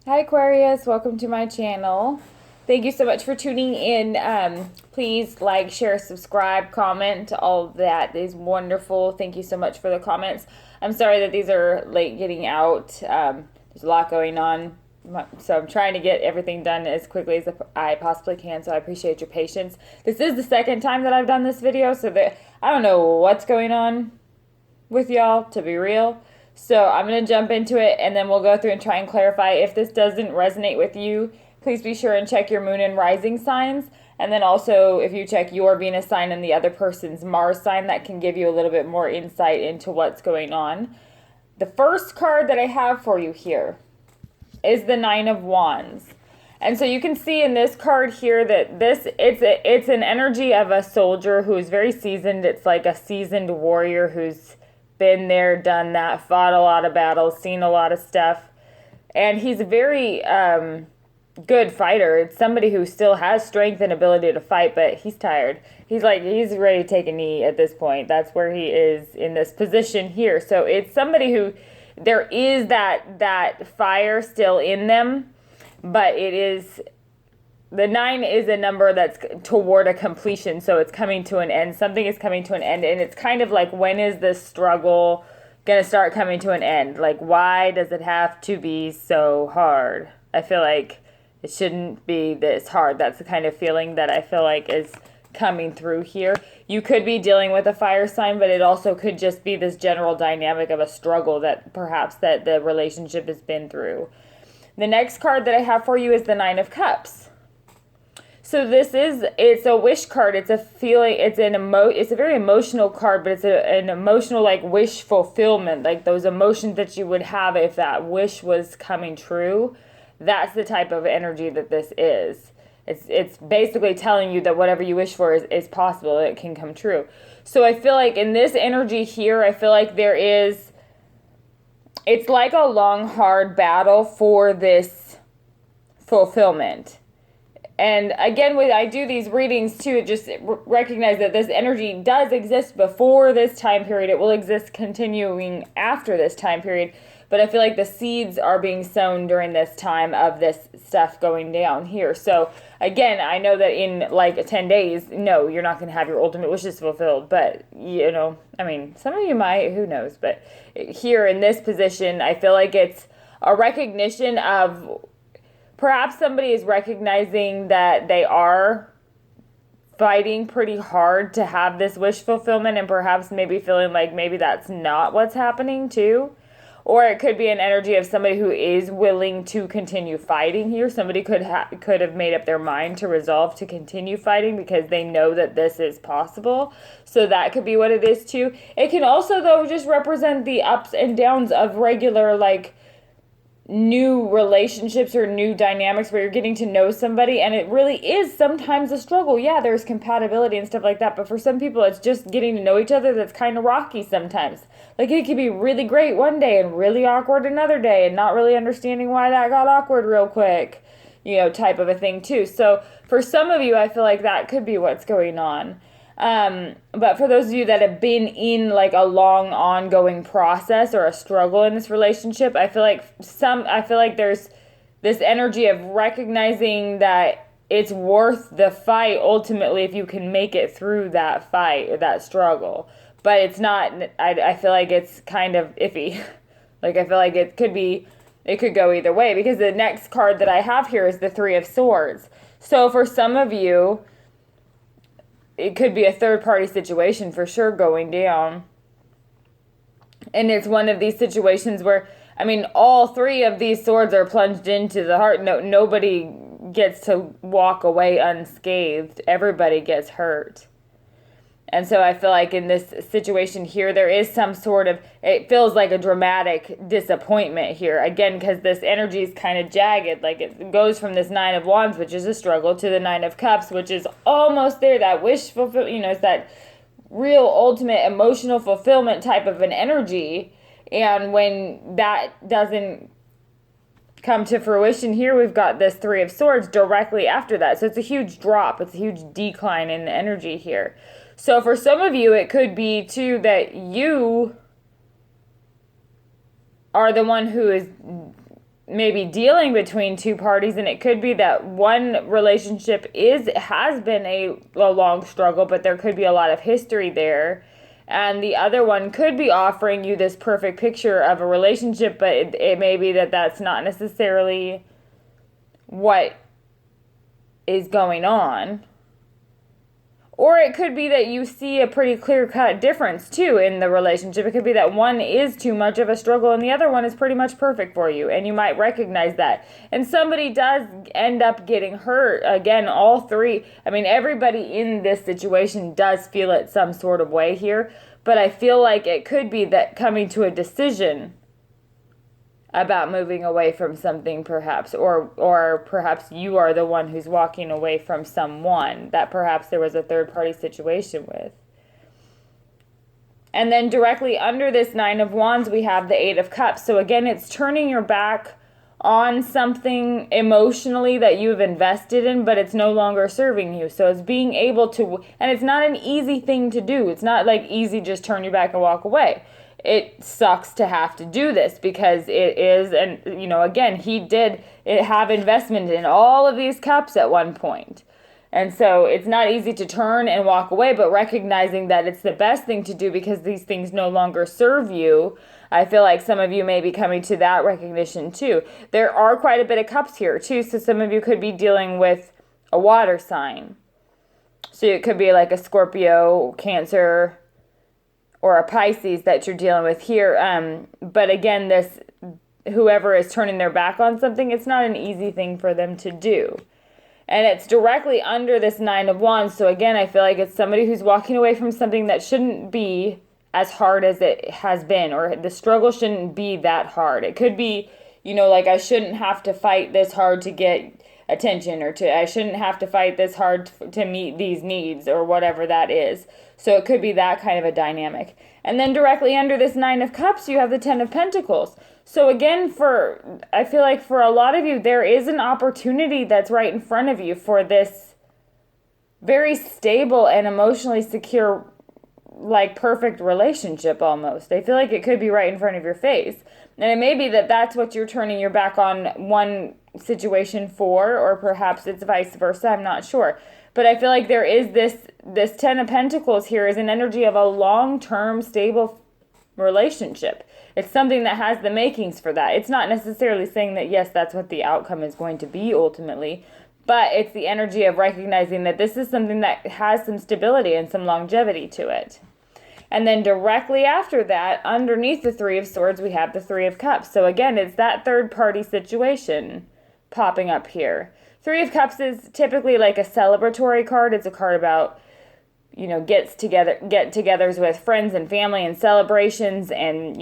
Hi Aquarius, welcome to my channel. Thank you so much for tuning in. Please like, share, subscribe, comment. All of that is wonderful. Thank you so much for the comments. I'm sorry that these are late getting out. There's a lot going on. So I'm trying to get everything done as quickly as I possibly can. So I appreciate your patience. This is the second time that I've done this video. So that I don't know what's going on with y'all, to be real. So I'm going to jump into it and then we'll go through and try and clarify. If this doesn't resonate with you, please be sure and check your moon and rising signs. And then also if you check your Venus sign and the other person's Mars sign, that can give you a little bit more insight into what's going on. The first card that I have for you here is the Nine of Wands. And so you can see in this card here that it's an energy of a soldier who's very seasoned. It's like a seasoned warrior who's been there, done that, fought a lot of battles, seen a lot of stuff. And he's a very good fighter. It's somebody who still has strength and ability to fight, but he's tired. He's ready to take a knee at this point. That's where he is in this position here. So it's somebody who, there is that fire still in them, but it is, the 9 is a number that's toward a completion, so it's coming to an end. Something is coming to an end, and it's kind of like, when is this struggle going to start coming to an end? Like, why does it have to be so hard? I feel like it shouldn't be this hard. That's the kind of feeling that I feel like is coming through here. You could be dealing with a fire sign, but it also could just be this general dynamic of a struggle that perhaps that the relationship has been through. The next card that I have for you is the Nine of Cups. So it's a wish card. It's a feeling, it's a very emotional card, but it's an emotional, like, wish fulfillment, like those emotions that you would have if that wish was coming true. That's the type of energy that this is. It's basically telling you that whatever you wish for is possible. It can come true. So I feel like in this energy here, I feel like it's like a long, hard battle for this fulfillment. And again, when I do these readings too, just recognize that this energy does exist before this time period. It will exist continuing after this time period. But I feel like the seeds are being sown during this time of this stuff going down here. So again, I know that in like 10 days, no, you're not going to have your ultimate wishes fulfilled. But, you know, I mean, some of you might, who knows. But here in this position, I feel like it's a recognition of, perhaps somebody is recognizing that they are fighting pretty hard to have this wish fulfillment, and perhaps maybe feeling like maybe that's not what's happening too. Or it could be an energy of somebody who is willing to continue fighting here. Somebody could have made up their mind to resolve to continue fighting because they know that this is possible. So that could be what it is too. It can also, though, just represent the ups and downs of regular, like, new relationships or new dynamics where you're getting to know somebody, and it really is sometimes a struggle. Yeah, there's compatibility and stuff like that, but for some people it's just getting to know each other that's kind of rocky sometimes. Like, it could be really great one day and really awkward another day, and not really understanding why that got awkward real quick, you know, type of a thing too. So for some of you, I feel like that could be what's going on. But for those of you that have been in like a long ongoing process or a struggle in this relationship, I feel like there's this energy of recognizing that it's worth the fight ultimately if you can make it through that fight or that struggle. But it's not, I feel like it's kind of iffy. Like, I feel like it could go either way, because the next card that I have here is the Three of Swords. So for some of you, it could be a third-party situation for sure going down. And it's one of these situations where, I mean, all three of these swords are plunged into the heart. Nobody gets to walk away unscathed. Everybody gets hurt. And so I feel like in this situation here, there is some sort of, it feels like a dramatic disappointment here. Again, because this energy is kind of jagged. Like, it goes from this Nine of Wands, which is a struggle, to the Nine of Cups, which is almost there. That wish fulfillment, you know, it's that real ultimate emotional fulfillment type of an energy. And when that doesn't come to fruition here, we've got this Three of Swords directly after that. So it's a huge drop. It's a huge decline in the energy here. So for some of you, it could be too that you are the one who is maybe dealing between two parties, and it could be that one relationship has been a long struggle, but there could be a lot of history there, and the other one could be offering you this perfect picture of a relationship, but it may be that that's not necessarily what is going on. Or it could be that you see a pretty clear-cut difference, too, in the relationship. It could be that one is too much of a struggle and the other one is pretty much perfect for you, and you might recognize that. And somebody does end up getting hurt. Again, all three. I mean, everybody in this situation does feel it some sort of way here, but I feel like it could be that coming to a decision about moving away from something, perhaps, or perhaps you are the one who's walking away from someone that perhaps there was a third party situation with. And then directly under this Nine of Wands, we have the Eight of Cups. So again, it's turning your back on something emotionally that you've invested in, but it's no longer serving you. So it's being able to, and it's not an easy thing to do. It's not like easy, just turn your back and walk away. It sucks to have to do this because it is, and again, he did have investment in all of these cups at one point. And so it's not easy to turn and walk away, but recognizing that it's the best thing to do because these things no longer serve you. I feel like some of you may be coming to that recognition too. There are quite a bit of cups here too, so some of you could be dealing with a water sign. So it could be like a Scorpio, Cancer, or a Pisces that you're dealing with here. But again, whoever is turning their back on something, it's not an easy thing for them to do. And it's directly under this Nine of Wands. So again, I feel like it's somebody who's walking away from something that shouldn't be as hard as it has been, or the struggle shouldn't be that hard. It could be, like I shouldn't have to fight this hard to get attention, or I shouldn't have to fight this hard to meet these needs, or whatever that is. So it could be that kind of a dynamic. And then directly under this Nine of Cups, you have the Ten of Pentacles. So again, I feel like for a lot of you, there is an opportunity that's right in front of you for this very stable and emotionally secure, like perfect relationship almost. I feel like it could be right in front of your face. And it may be that that's what you're turning your back on one situation for, or perhaps it's vice versa. I'm not sure. But I feel like there is this Ten of Pentacles here is an energy of a long-term stable relationship. It's something that has the makings for that. It's not necessarily saying that, yes, that's what the outcome is going to be ultimately, but it's the energy of recognizing that this is something that has some stability and some longevity to it. And then directly after that, underneath the Three of Swords, we have the Three of Cups. So again, it's that third party situation popping up here. Three of Cups is typically like a celebratory card. It's a card about, get-togethers with friends and family and celebrations and,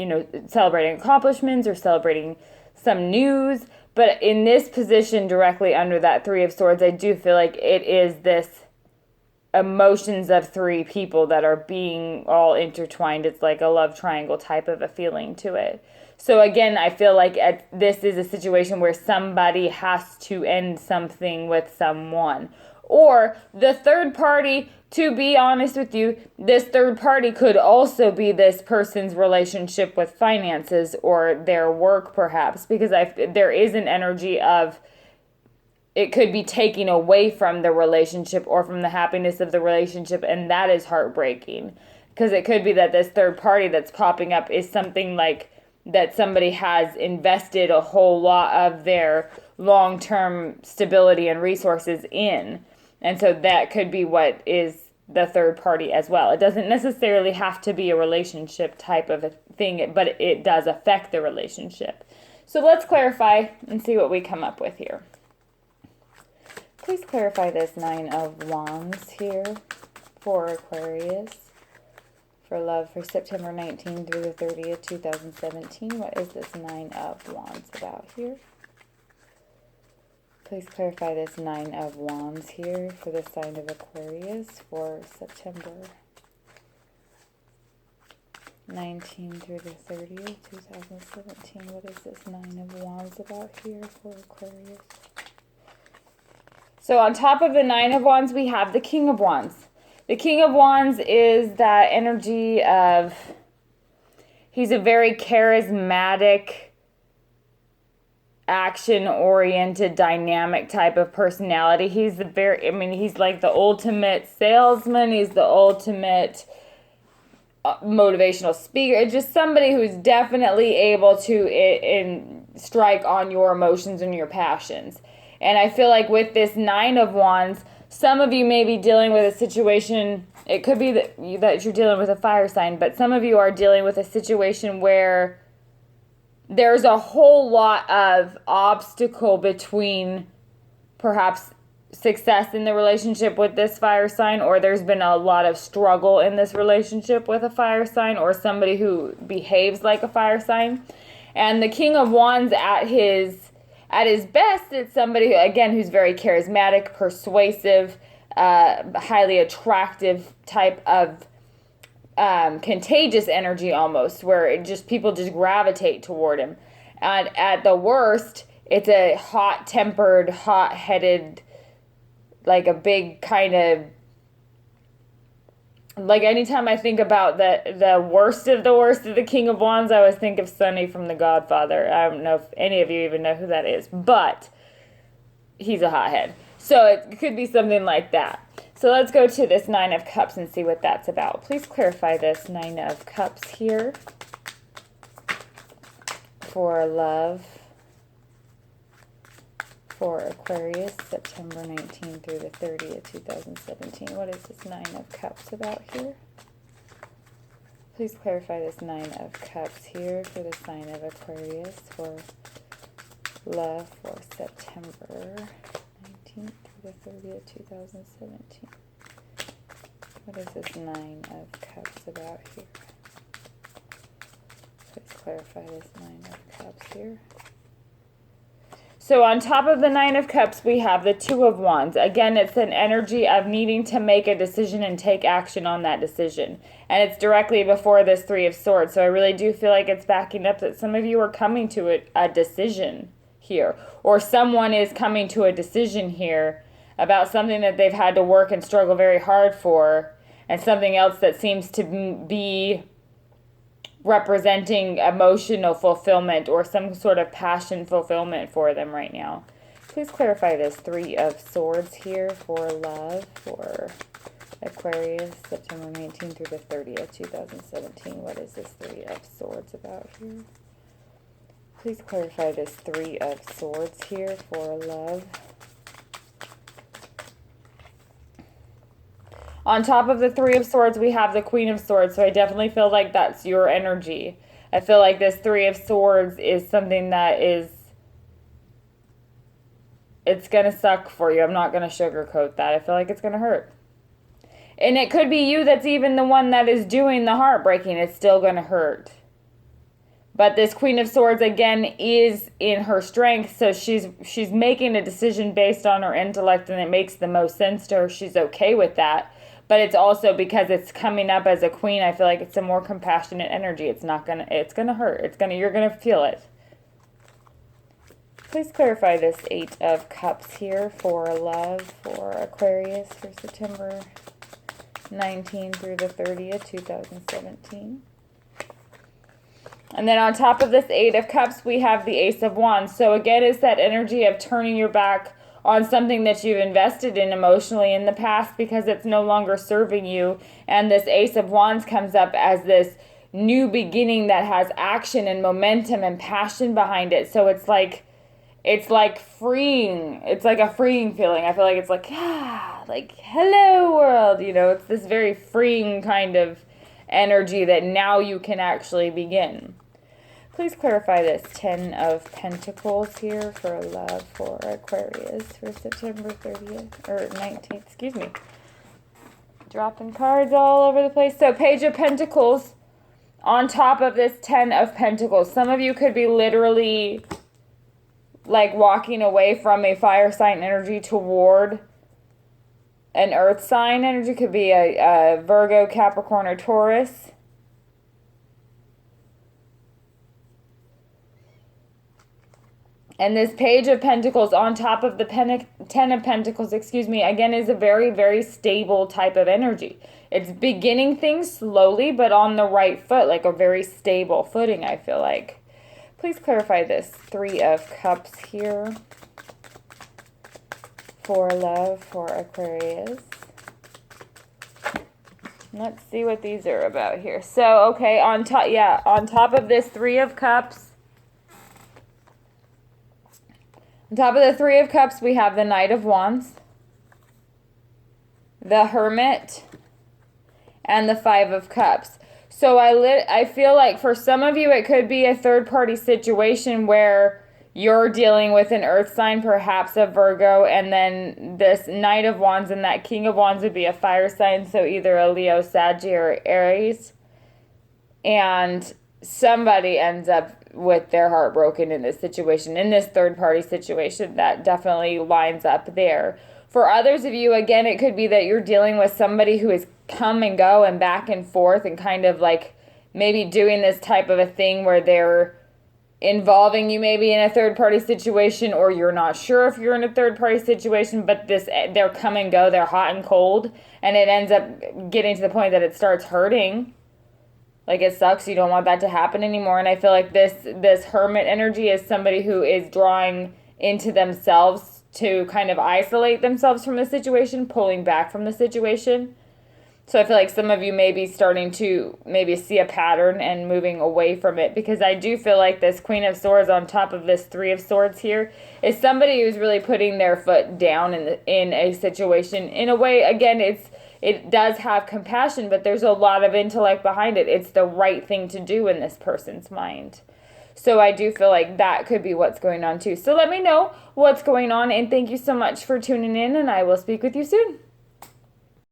celebrating accomplishments or celebrating some news. But in this position directly under that Three of Swords, I do feel like it is this emotions of three people that are being all intertwined. It's like a love triangle type of a feeling to it. So again, I feel like this is a situation where somebody has to end something with someone. Or the third party, to be honest with you, this third party could also be this person's relationship with finances or their work perhaps, because there is an energy of it could be taking away from the relationship or from the happiness of the relationship, and that is heartbreaking. Because it could be that this third party that's popping up is something like that somebody has invested a whole lot of their long-term stability and resources in. And so that could be what is the third party as well. It doesn't necessarily have to be a relationship type of a thing, but it does affect the relationship. So let's clarify and see what we come up with here. Please clarify this Nine of Wands here for Aquarius. For love for September 19th through the 30th, 2017. What is this Nine of Wands about here? Please clarify this Nine of Wands here for the sign of Aquarius for September 19th through the 30th, 2017. What is this Nine of Wands about here for Aquarius? So on top of the Nine of Wands, we have the King of Wands. The King of Wands is that energy of, he's a very charismatic, action-oriented, dynamic type of personality. He's he's like the ultimate salesman. He's the ultimate motivational speaker. It's just somebody who's definitely able to strike on your emotions and your passions. And I feel like with this Nine of Wands, some of you may be dealing with a situation. It could be that you're dealing with a fire sign, but some of you are dealing with a situation where there's a whole lot of obstacle between perhaps success in the relationship with this fire sign, or there's been a lot of struggle in this relationship with a fire sign, or somebody who behaves like a fire sign. And the King of Wands at his best, it's somebody who, again, who's very charismatic, persuasive, highly attractive type of contagious energy almost, where people just gravitate toward him. And at the worst, it's a hot-tempered, hot-headed, like a big kind of, like anytime I think about the worst of the King of Wands, I always think of Sonny from The Godfather. I don't know if any of you even know who that is, but he's a hothead. So it could be something like that. So let's go to this Nine of Cups and see what that's about. Please clarify this Nine of Cups here for love for Aquarius, September 19th through the 30th, 2017. What is this Nine of Cups about here? Please clarify this Nine of Cups here for the sign of Aquarius for love for September 19th through the 30th, 2017. What is this Nine of Cups about here? Please clarify this Nine of Cups here. So on top of the Nine of Cups, we have the Two of Wands. Again, it's an energy of needing to make a decision and take action on that decision. And it's directly before this Three of Swords. So I really do feel like it's backing up that some of you are coming to a decision here. Or someone is coming to a decision here about something that they've had to work and struggle very hard for. And something else that seems to be representing emotional fulfillment or some sort of passion fulfillment for them right now. Please clarify this Three of Swords here for love for Aquarius, September 19th through the 30th, 2017. What is this Three of Swords about here? Please clarify this Three of Swords here for love. On top of the Three of Swords, we have the Queen of Swords, so I definitely feel like that's your energy. I feel like this Three of Swords is something that it's going to suck for you. I'm not going to sugarcoat that. I feel like it's going to hurt. And it could be you that's even the one that is doing the heartbreaking. It's still going to hurt. But this Queen of Swords, again, is in her strength, so she's making a decision based on her intellect, and it makes the most sense to her. She's okay with that. But it's also because it's coming up as a queen, I feel like it's a more compassionate energy. It's gonna hurt. You're gonna feel it. Please clarify this Eight of Cups here for love for Aquarius for September 19th through the 30th, 2017. And then on top of this Eight of Cups, we have the Ace of Wands. So again, it's that energy of turning your back on something that you've invested in emotionally in the past because it's no longer serving you. And this Ace of Wands comes up as this new beginning that has action and momentum and passion behind it. So it's like freeing. It's like a freeing feeling. I feel like it's like, hello world. It's this very freeing kind of energy that now you can actually begin. Please clarify this Ten of Pentacles here for love for Aquarius for September 30th, or 19th, excuse me. Dropping cards all over the place. So Page of Pentacles on top of this Ten of Pentacles. Some of you could be literally like walking away from a fire sign energy toward an earth sign energy. Could be a Virgo, Capricorn, or Taurus. And this Page of Pentacles on top of the Ten of Pentacles, again, is a very, very stable type of energy. It's beginning things slowly, but on the right foot, like a very stable footing, I feel like. please clarify this 3 of Cups here for love for Aquarius. Let's see what these are about here. So, okay, on top of this 3 of Cups, on top of the 3 of Cups, we have the Knight of Wands, the Hermit, and the 5 of Cups. So I feel like for some of you, it could be a third-party situation where you're dealing with an earth sign, perhaps a Virgo, and then this Knight of Wands and that King of Wands would be a fire sign, so either a Leo, Sag, or Aries. And somebody ends up with their heart broken in this situation, in this third-party situation. That definitely lines up there. For others of you, again, it could be that you're dealing with somebody who is come and go and back and forth and kind of like maybe doing this type of a thing where they're involving you maybe in a third-party situation, or you're not sure if you're in a third-party situation, but they're come and go, they're hot and cold, and it ends up getting to the point that it starts hurting. Like, it sucks. You don't want that to happen anymore. And I feel like this Hermit energy is somebody who is drawing into themselves to kind of isolate themselves from the situation, pulling back from the situation. So I feel like some of you may be starting to maybe see a pattern and moving away from it, because I do feel like this Queen of Swords on top of this 3 of Swords here is somebody who's really putting their foot down in a situation. In a way, again, it does have compassion, but there's a lot of intellect behind it. It's the right thing to do in this person's mind. So I do feel like that could be what's going on too. So let me know what's going on, and thank you so much for tuning in, and I will speak with you soon.